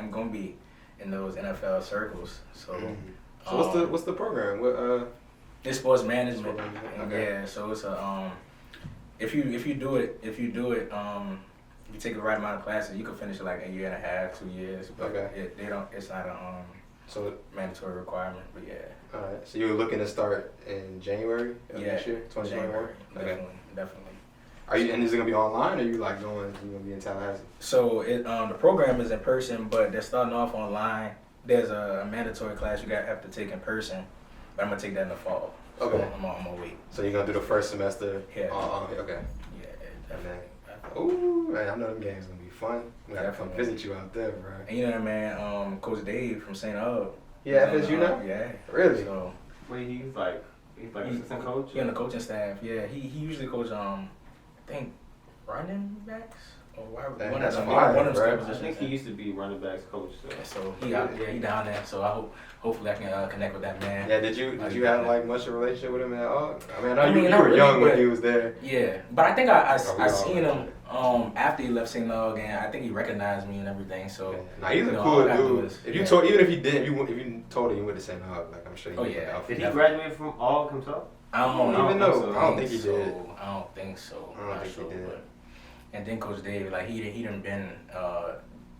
in those NFL circles. So, so what's the program? What it's sports management. Okay. Yeah, so it's a if you do it, you take the right amount of classes, you can finish it like a year and a half, 2 years. But it's not a mandatory requirement. But yeah. All right. So you're looking to start in January of next year, 2021. Definitely. Are you? And is it gonna be online, or you gonna be in Tallahassee? So the program is in person, but they're starting off online. There's a mandatory class you have to take in person, but I'm gonna take that in the fall. Okay. So I'm gonna wait. So you're gonna do the first semester? Yeah. Okay. Yeah, definitely. Ooh, man, I know them games gonna be fun. We gotta come visit you out there, bro. And you know, man, Coach Dave from St. Aug. Yeah, FSU now? Yeah. Really? So, wait, he's like assistant coach? He on the coaching staff, yeah. He usually coach, I think, running backs? Or one of them I think he used to be running backs coach. So he down there. So hopefully I can connect with that man. Yeah, did you have like much of a relationship with him at all? I mean, I know you were young when he was there. Yeah, but I think I seen him after he left St. Aug, and I think he recognized me and everything. So now he's a cool dude. If you told, even if he didn't, if you told him you went to St. Aug, like I'm sure he. Oh yeah. Did he graduate from Aug himself? I don't even know. I don't think he did. I don't think so. I don't think he did. And then Coach Dave, like he done been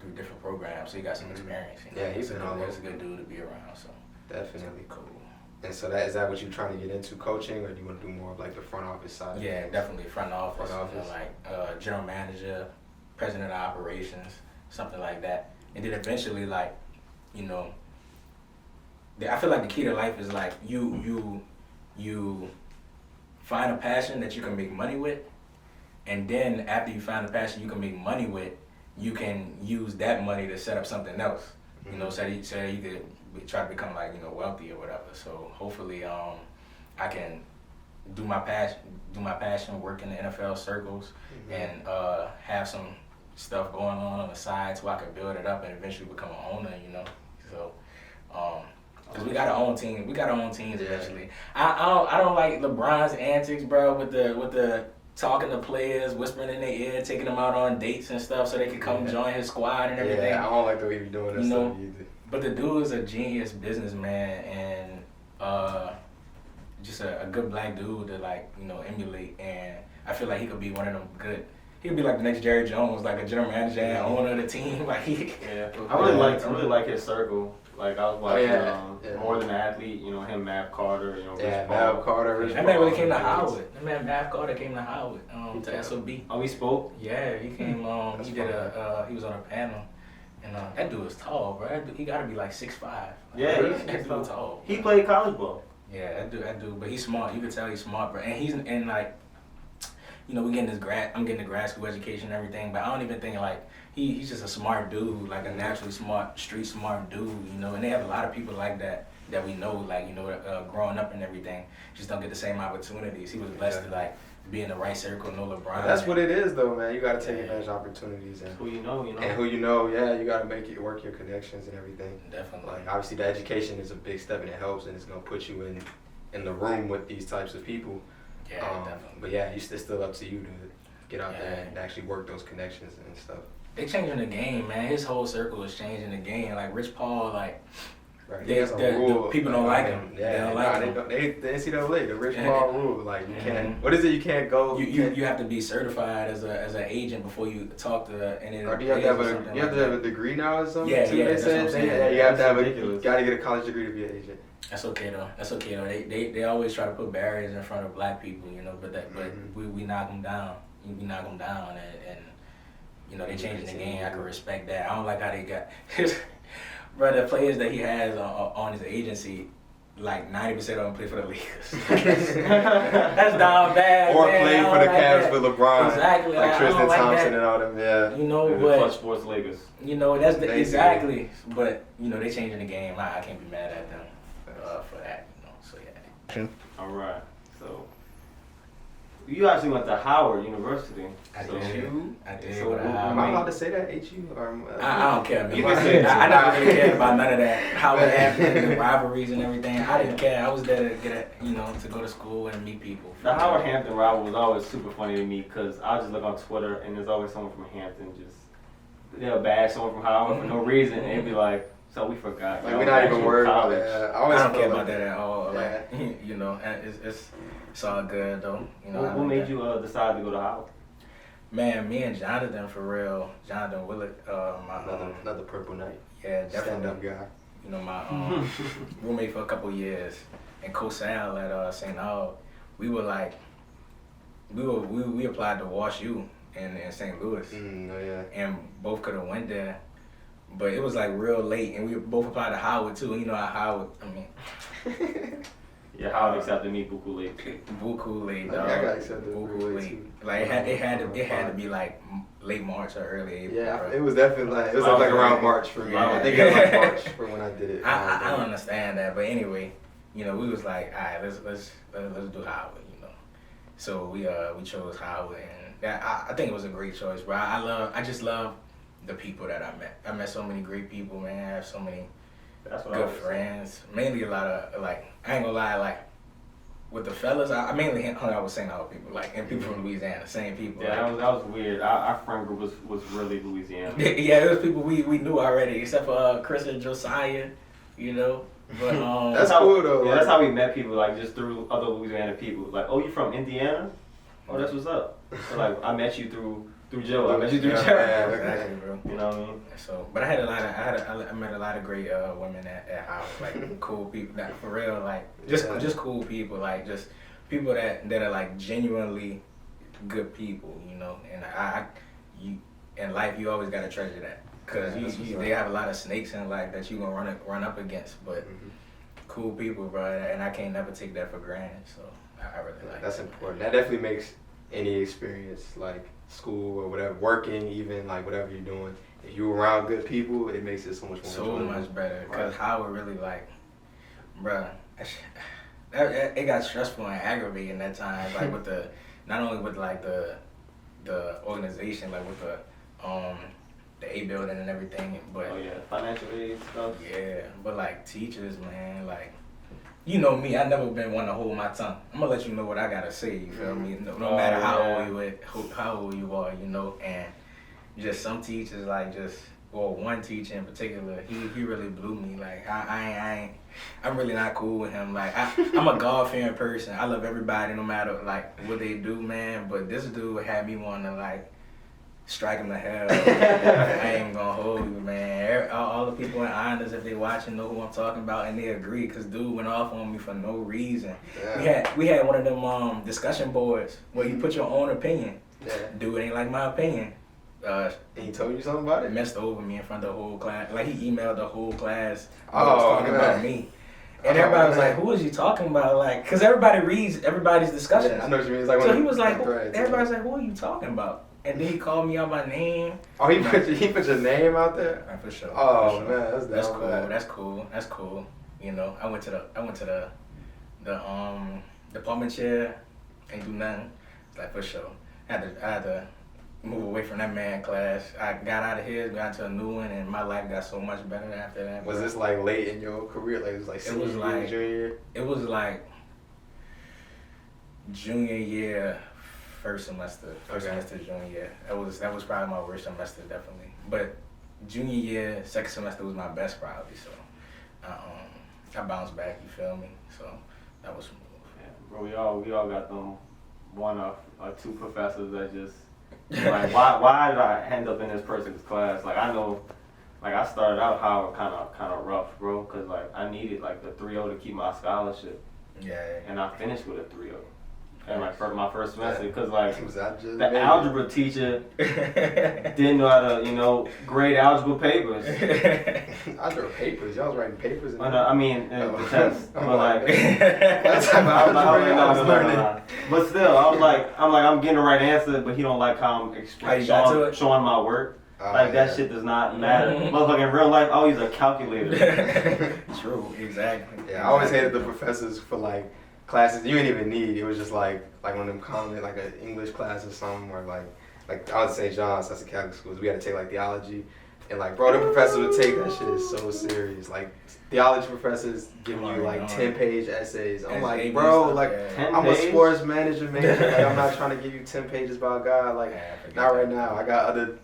through different programs, so he got some experience. You know? Yeah, he's been all over. He's a good dude to be around. So definitely cool. And so is that what you're trying to get into, coaching, or do you want to do more of like the front office side? Yeah, definitely front office. You know, like general manager, president of operations, something like that. And then eventually, like, you know, I feel like the key to life is like you find a passion that you can make money with. And then after you find a passion you can make money with, you can use that money to set up something else. You know, so you could try to become like, you know, wealthy or whatever. So hopefully I can do my passion, work in the NFL circles, and have some stuff going on the side so I can build it up and eventually become an owner, you know. So because we got our own team. We got our own teams eventually. I don't like LeBron's antics, bro, with the talking to players, whispering in their ear, taking them out on dates and stuff so they can come join his squad and everything. Yeah, I don't like the way you're doing that stuff either. But the dude is a genius businessman and just a good black dude to, like, you know, emulate. And I feel like he could be one of them good. he'll be like the next Jerry Jones, like a general manager and owner of the team. Like I really like his circle. Like I was watching More Than an Athlete, you know, him, Mav Carter, you know, Rich Paul. Mav Carter, Rich Paul. That man really came to Howard. That man Mav Carter came to Howard to SOB. Oh, he spoke? Yeah, he came. He did he was on a panel, and that dude was tall, bro. He gotta be like 6'5". Yeah, he's tall. He played college ball. Yeah, that dude, but he's smart. You can tell he's smart, bro. And like, you know, I'm getting the grad school education and everything, but I don't even think like he's just a smart dude, like a naturally smart, street smart dude, you know. And they have a lot of people like that we know, like, you know, growing up and everything, just don't get the same opportunities. He was blessed to like be in the right circle, know LeBron. That's what it is, though, man. You got to take advantage of opportunities and who you know. And who you know, yeah, you got to work your connections and everything. Definitely. Like, obviously, the education is a big step and it helps, and it's gonna put you in the room with these types of people. Yeah, definitely. But yeah, it's still up to you to get out there and actually work those connections and stuff. They changing the game, man. His whole circle is changing the game. Like Rich Paul, like the people don't like him. Yeah, they don't like him. The NCAA, the Rich Paul rule, like you can't. What is it? You can't go. You have to be certified as an agent before you talk to any of the. Or do you have to have a degree now or something? Yeah, they said. Yeah, you have to have you got to get a college degree to be an agent. That's okay though. They always try to put barriers in front of black people, you know. But we knock them down. We knock them down, and you know they changing the game. I can respect that. I don't like how they got his. Bro, the players that he has on his agency, like 90% of them play for the Lakers. That's down bad. Or man. play for the Cavs with LeBron. Exactly. Like Tristan Thompson and all them. Yeah. You know, but Clutch Sports Lakers. You know, that's exactly. But you know, they changing the game. I can't be mad at them for that. You know, so yeah. All right. So you actually went to Howard University. I did. So am I allowed to say that? HU? I don't care. You can say it. I never really cared about none of that. How it happened, the rivalries and everything. I didn't care. I was there to get to go to school and meet people. The Howard Hampton rival was always super funny to me because I just look on Twitter and there's always someone from Hampton they'll bash someone from Howard for no reason and they'd be like, so we forgot. Like, we're not even worried about that. I don't care about that at all. Yeah. Like, you know, it's all good though. You know. What made you decide to go to Howard? Man, me and Jonathan, for real, Jonathan Willett, another Purple Knight. Yeah, definitely. Stand-up guy. You know, my roommate for a couple years, and co-sal at St. Aug. We were like, we applied to Wash U in St. Louis, and both could have went there, but it was like real late, and we both applied to Howard too. And you know how Howard, I mean. Yeah, Howard accepted me buku late. Buku late, dog. I got accepted buku late. Like it had to be like late March or early April. Yeah, bro. It was definitely like around March for me. Yeah. I think it was like March for when I did it. I don't understand that, but anyway, you know, we was like, all right, let's do Howard, you know. So we chose Howard, and I think it was a great choice, bro. I just love the people that I met. I met so many great people, man. I have so many good friends. Mainly a lot of like, I ain't gonna lie, like with the fellas, I mainly hung out with St. Aug people, like, and people from Louisiana, same people. Yeah, like, that was weird. Our friend group was really Louisiana. Yeah, it was people we knew already, except for Chris and Josiah, you know. But that's cool though. Yeah, that's how we met people, like just through other Louisiana people. Like, oh, you from Indiana? Oh, that's what's up. So like, I met you through Joe. I met you through Joe. Yeah, exactly, bro. You know what I mean? So, but I met a lot of great women at Howard, like cool people. That for real, like just cool people, like just people that are like genuinely good people, you know. And you in life, you always gotta treasure that, cause they have a lot of snakes in life that you gonna run up against, but cool people, bro. And I can't never take that for granted. So I really like that's important. That definitely makes any experience like school or whatever, working, even like whatever you're doing, if you're around good people, it makes it so much more so much better. Cause Howard really like, bruh, it got stressful and aggravating at times. Like with not only with like the organization, like with the A building and everything, but financial aid stuff. Yeah, but like teachers, man, like. You know me, I never been one to hold my tongue. I'm gonna let you know what I gotta say, you feel me? No matter how old you are, you know, and just some teachers one teacher in particular, he really blew me. Like I'm really not cool with him. Like I'm a God-fearing person. I love everybody no matter like what they do, man. But this dude had me wanting to like striking the hell. I ain't gonna hold you, man. All the people in Honors, if they watching, know who I'm talking about, and they agree, cause dude went off on me for no reason. Yeah. We had one of them discussion boards where you put your own opinion. Yeah. Dude ain't like my opinion. And he told you something about it? Messed over me in front of the whole class. Like he emailed the whole class. Was talking about me. And everybody was like, "Who is he talking about?" Like, cause everybody reads everybody's discussions. Yeah, I know what you mean. It's like so he was like, everybody's like, "Who are you talking about?" And then he called me out by name. Oh, he put your name out there? For sure. Oh for sure. Man, that's cool. bad. That's cool. You know, I went to the department chair, ain't do nothing. It's like for sure. I had to move away from that man class. I got out of here, got to a new one, and my life got so much better after that. Was this like late in your career? Like it was like senior year, junior year? It was like junior year, first semester, junior year. That was probably my worst semester, definitely. But junior year, second semester was my best probably. So I bounced back. You feel me? So that was smooth. Yeah, bro, we all got them one or two professors that just like why did I end up in this person's class? Like I know, like I started out Howard kind of rough, bro, cause like I needed like the 3.0 to keep my scholarship. Yeah. And I finished with a 3.0. And like for my first semester, cause like the algebra teacher didn't know how to, grade algebra papers. Algebra papers? Y'all was writing papers? In the test. But like, that's how I was learning. But still, I'm getting the right answer, but he don't like how I'm showing my work. That shit does not matter. Motherfucker, in real life, I'll use a calculator. True, exactly. Yeah, I always hated the professors for like classes you didn't even need. It was just like one of them common like an English class or something, or like I would say St. John's, that's the Catholic schools. We had to take like theology, and like bro, the professors would take that shit is so serious. Like theology professors giving you like 10-page essays. I'm like, bro, like I'm a sports manager, man. Like I'm not trying to give you 10 pages about God. Like not right now. I got other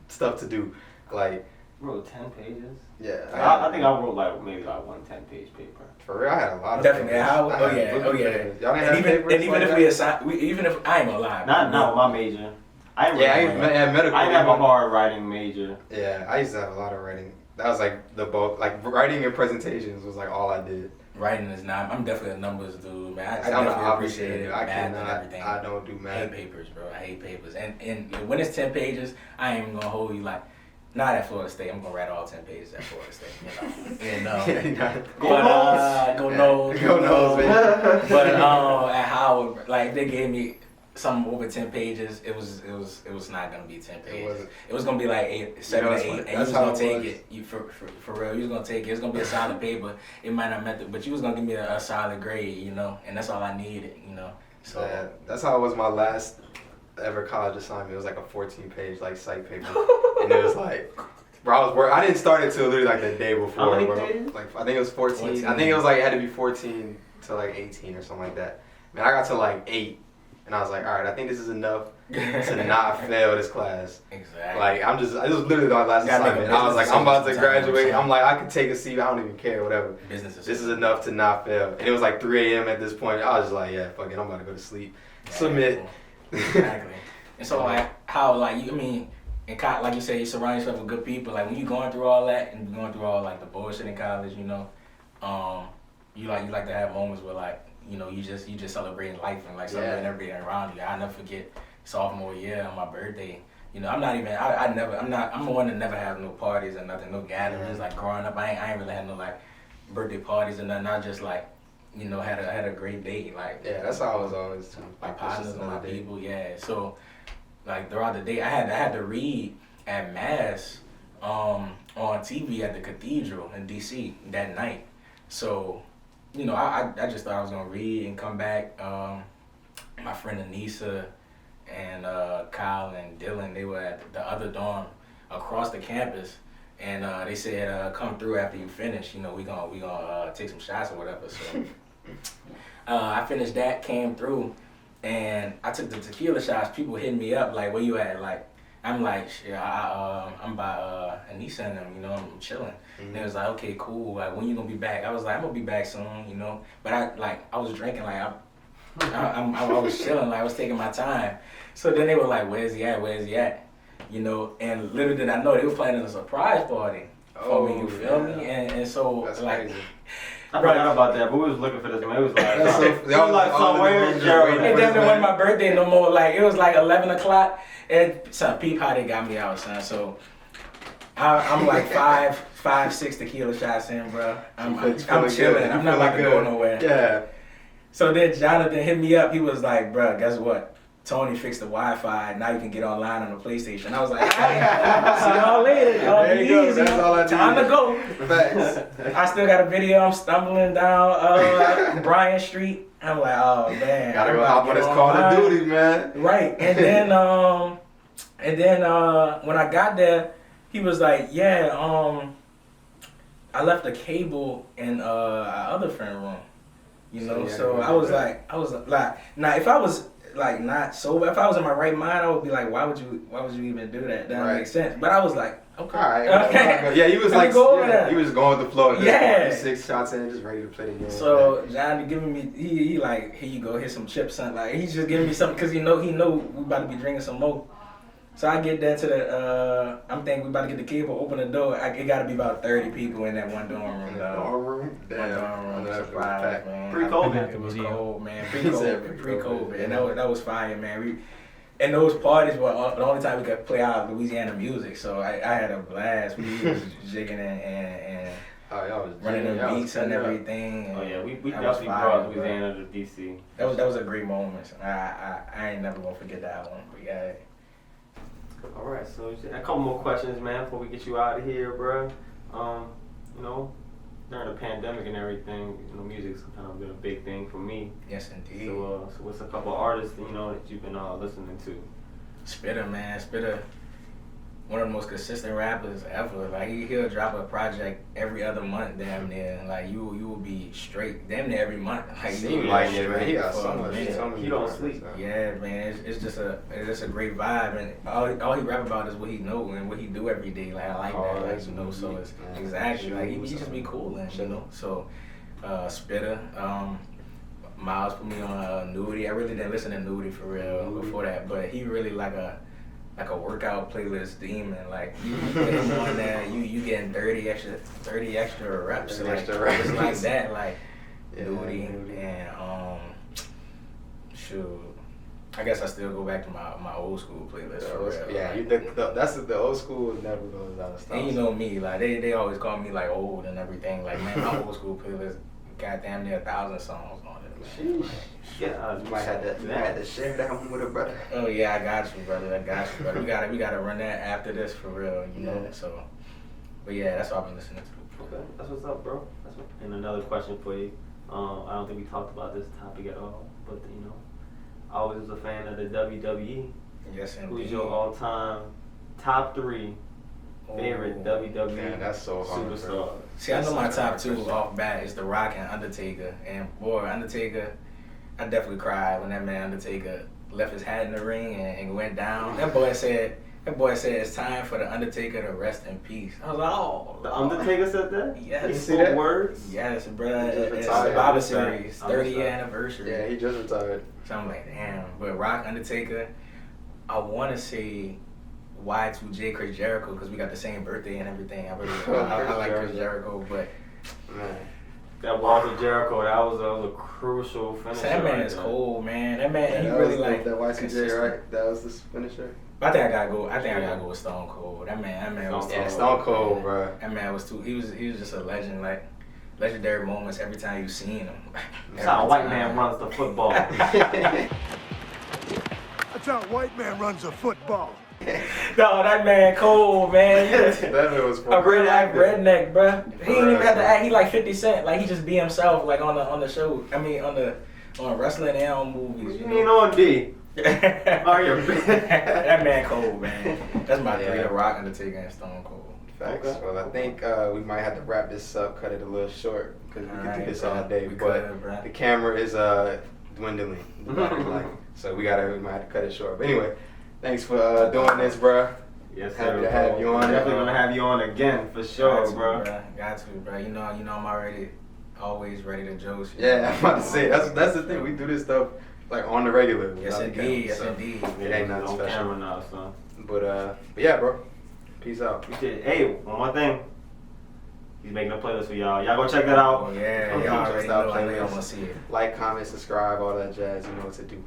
stuff to do. Like wrote 10 pages. Yeah, I think I wrote maybe one 10-page paper. For real, I had a lot of definitely. papers. Oh yeah. Y'all didn't have papers. And even if we assign, even if I ain't gonna lie. Not my major. I had medical. I didn't have a hard writing major. Yeah, I used to have a lot of writing. That was like the bulk. Like writing and presentations was like all I did. Writing is not. I'm definitely a numbers dude, man. I I'm the definitely opposite. appreciate it. I math cannot. and everything. I don't do math. I hate papers, bro. I hate papers. And when it's 10 pages, I ain't even gonna hold you like. Not at Florida State. I'm gonna write all 10 pages at Florida State. Go Noles, man. But at Howard, like they gave me something over 10 pages. It was not gonna be 10 pages. It was gonna be like 7 or 8, and you was gonna take it. You for real. You was gonna take it. It's gonna be a solid paper. It might not matter, but you was gonna give me a solid grade, and that's all I needed, So yeah, that's how it was my last ever college assignment. It was like a 14-page like psych paper, and it was like, bro, I didn't start it till literally like the day before. How many bro. pages? Like I think it was 14. I think it was like it had to be 14 to like 18 or something like that. Man, I got to like 8, and I was like, all right, I think this is enough to not fail this class. Exactly. Like this was literally my last assignment. I was like, I'm about to graduate. I'm like, I could take a seat. I don't even care, whatever. This is enough to not fail. And it was like 3 a.m. at this point. I was just like, yeah, fuck it, I'm about to go to sleep. Submit. Exactly. And so like how like and like you say, you surround yourself with good people. Like when you going through all that and going through all like the bullshit in college, you like to have moments where like you just celebrating life and like celebrating everything around you. I never forget sophomore year on my birthday. I'm the one that never have no parties or nothing, no gatherings. Like growing up, I ain't really had no like birthday parties or nothing. I just like had a great day. Like that's how I was always too. My partners and my people, So like throughout the day, I had to read at mass on TV at the cathedral in DC that night. So, I just thought I was gonna read and come back. My friend Anissa and Kyle and Dylan, they were at the other dorm across the campus, and they said, "Come through after you finish. We gonna take some shots or whatever." So I finished that, came through. And I took the tequila shots. People hitting me up like, "Where you at?" Like, I'm like, "Shit, I'm by Anissa and them. I'm chilling." Mm-hmm. And they was like, "Okay, cool. Like, when you gonna be back?" I was like, "I'm gonna be back soon." But I was drinking. Like, I was chilling. Like, I was taking my time. So then they were like, "Where's he at? Where's he at?" you know, and little did I know they were planning a surprise party for me, you feel me? And so, that's like, crazy. I forgot about that, but we was looking for this, man. It was like, where's Jerald? It definitely wasn't my birthday no more. Like, it was like 11 o'clock, and son, peep how they got me out, son. So, I'm like 6 tequila shots in, bro. I'm chilling. I'm not about to go nowhere. Yeah. So then Jonathan hit me up. He was like, bro, guess what? Tony fixed the Wi-Fi. Now you can get online on the PlayStation. I was like, all right, see y'all later. Y'all There be you go. easy. That's all I need. Time to go. Facts. I still got a video. I'm stumbling down Bryant Street. I'm like, oh man. Gotta go hop on this Call of Duty, man. Right. And then when I got there, he was like, yeah, I left the cable in our other friend room. You know, so I was like, now if I was like not sober, if I was in my right mind, I would be like, why would you even do that? That doesn't make sense. But I was like, okay. All right. Okay. Yeah, he was like, he was going with the flow. Yeah. 6 shots in, just ready to play the game. So Johnny giving me, he like, here you go, here's some chips, son. Like he's just giving me something because he know we about to be drinking some more. So I get there to the, I'm thinking we about to get the cable, open the door. It got to be about 30 people in that one dorm room, though. Dorm room? Damn. Surprise, man. Pre-COVID. It was cold, man. Pre-COVID. And that was fire, man. And those parties were the only time we could play out Louisiana music. So I had a blast. We was jigging and running them beats and everything. And oh yeah, we definitely brought Louisiana to DC. That was a great moment. I ain't never gonna forget that one. But yeah. All right, so a couple more questions, man, before we get you out of here, bro. You know, during the pandemic and everything, you know, music's kind of been a big thing for me. Yes, indeed. So what's a couple artists, you know, that you've been listening to? Spitter, man. Spitter, one of the most consistent rappers ever. Like he'll drop a project every other month, damn near. Like you will be straight, damn near every month. Like seems like it, man. He got so much. He don't sleep. Yeah, man. It's just a great vibe, and all he rap about is what he know and what he do every day. Like I like that, like you know. So it's exactly like he just be cool and you know. So Spitter, Miles put me on Nudie. I really didn't listen to Nudie for real before that, but he really like a workout playlist demon. Like you put him on there, you getting 30 extra reps. It's like that, like Nudie and shoot. I guess I still go back to my old school playlist for real. Yeah, like, that's the old school never goes out of style. And you know me, like they always call me like old and everything. Like man, my old school playlist got damn near 1,000 songs on it. Like, yeah, you might have to share that one with a brother. Oh yeah, I got you, brother. We gotta run that after this for real, you know. So, but yeah, that's what I've been listening to. Okay, that's what's up, bro. And another question for you. I don't think we talked about this topic at all, but you know, I always was a fan of the WWE. Yes, indeed. Who's your all-time top 3 favorite WWE man, that's so hard, superstar? See, I know my top 2 off bat is The Rock and Undertaker. And boy, Undertaker, I definitely cried when that man Undertaker left his hat in the ring and went down. That boy said it's time for the Undertaker to rest in peace. I was like, oh. The Undertaker said that? Yes. He spoke words? Yes, bro. It's the retired. Bible series, 30th anniversary. Yeah, he just retired. So I'm like, damn. But Rock, Undertaker, I want to say Y2J, Chris Jericho, because we got the same birthday and everything. I like Chris Jericho, but man. That Walter Jericho, that was a crucial finisher. That man is cold, man. That man, he really like that Y2J, right? That was the finisher. I think I gotta go with Stone Cold. That man was Stone Cold, bro. That man was too. He was just a legend. Like legendary moments every time you seen him. That's how a white man runs the football. That's how a white man runs a football. No, that man cold, man. That man was a real life redneck, bro. He didn't even have to act. He like 50 Cent. Like he just be himself, like on the show. I mean, on wrestling and on movies. You mean on D? That man cold, man. That's my 3: The Rock, Undertaker, and Stone Cold. Facts. Okay. Well, I think we might have to wrap this up, cut it a little short, because we could do this all day. But the camera is dwindling. So we might have to cut it short. But anyway, thanks for doing this, bro. Yes, happy to have you on. Definitely gonna have you on again for sure, bro. Got to, bro. You know, I'm always ready to joke. Yeah, I'm about to say that's the thing. We do this stuff like on the regular. Yes, indeed. Yes, indeed. It ain't nothing on special. camera now, son. But yeah, bro. Peace out. Hey, one more thing. He's making a playlist for y'all. Y'all go check that out. Oh, yeah, y'all already know. I know y'all want to see it. Like, comment, subscribe, all that jazz. You know what to do.